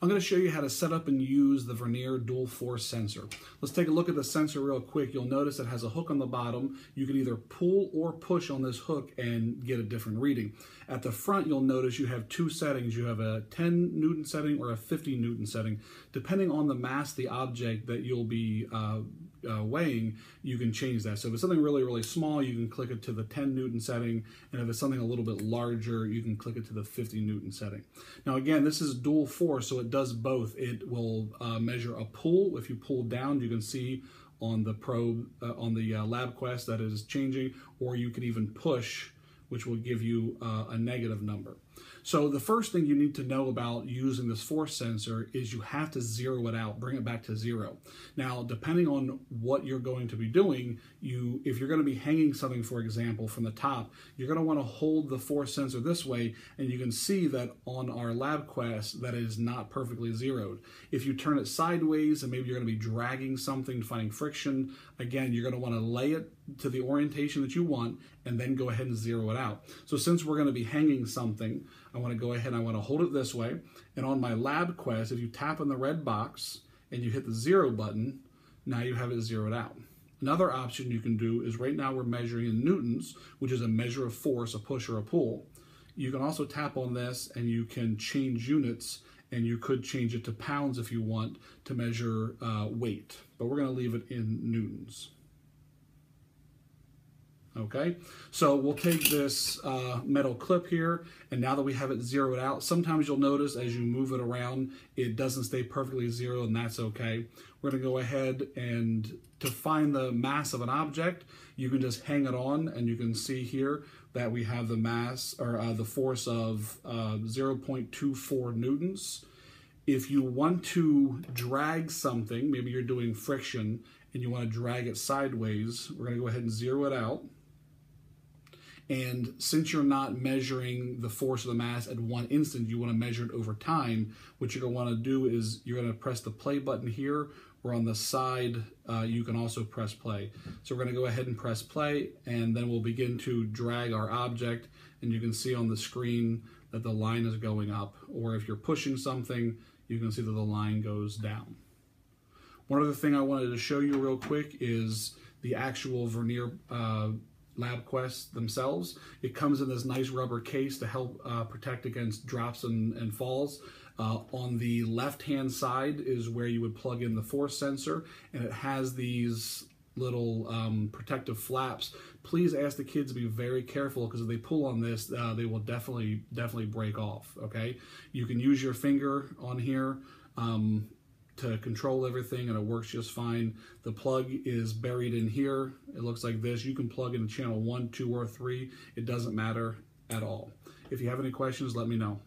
I'm going to show you how to set up and use the Vernier dual force sensor. Let's take a look at the sensor real quick. You'll notice it has a hook on the bottom. You can either pull or push on this hook and get a different reading. At the front, you'll notice you have two settings. You have a 10 Newton setting or a 50 Newton setting. Depending on the mass of the object that you'll be weighing, you can change that. So if it's something really, really small, you can click it to the 10 Newton setting. And if it's something a little bit larger, you can click it to the 50 Newton setting. Now again, this is dual force, so it does both. It will measure a pull. If you pull down, you can see on the probe, on the LabQuest that is changing, or you can even push, which will give you a negative number. So the first thing you need to know about using this force sensor is you have to zero it out, bring it back to zero. Now, depending on what you're going to be doing, if you're going to be hanging something, for example, from the top, you're going to want to hold the force sensor this way, and you can see that on our LabQuest that it is not perfectly zeroed. If you turn it sideways and maybe you're going to be dragging something, finding friction, again, you're going to want to lay it to the orientation that you want and then go ahead and zero it out. So since we're going to be hanging something, I want to go ahead and I want to hold it this way. And on my LabQuest, if you tap on the red box and you hit the 0 button, now you have it zeroed out. Another option you can do is right now we're measuring in newtons, which is a measure of force, a push or a pull. You can also tap on this and you can change units, and you could change it to pounds if you want to measure weight, but we're going to leave it in newtons. Okay, so we'll take this metal clip here, and now that we have it zeroed out, sometimes you'll notice as you move it around, it doesn't stay perfectly zero, and that's okay. We're going to go ahead and to find the mass of an object, you can just hang it on, and you can see here that we have the mass, or the force of 0.24 newtons. If you want to drag something, maybe you're doing friction, and you want to drag it sideways, we're going to go ahead and zero it out. And since you're not measuring the force of the mass at one instant, you want to measure it over time. What you're going to want to do is you're going to press the play button here, or on the side, you can also press play. So we're going to go ahead and press play, and then we'll begin to drag our object, and you can see on the screen that the line is going up. Or if you're pushing something, you can see that the line goes down. One other thing I wanted to show you real quick is the actual Vernier LabQuest themselves. It comes in this nice rubber case to help protect against drops and falls. On the left-hand side is where you would plug in the force sensor, and it has these little protective flaps. Please ask the kids to be very careful, because if they pull on this, they will definitely break off. Okay, you can use your finger on here to control everything, and it works just fine. The plug is buried in here. It looks like this. You can plug in channel 1, 2, or 3. It doesn't matter at all. If you have any questions, let me know.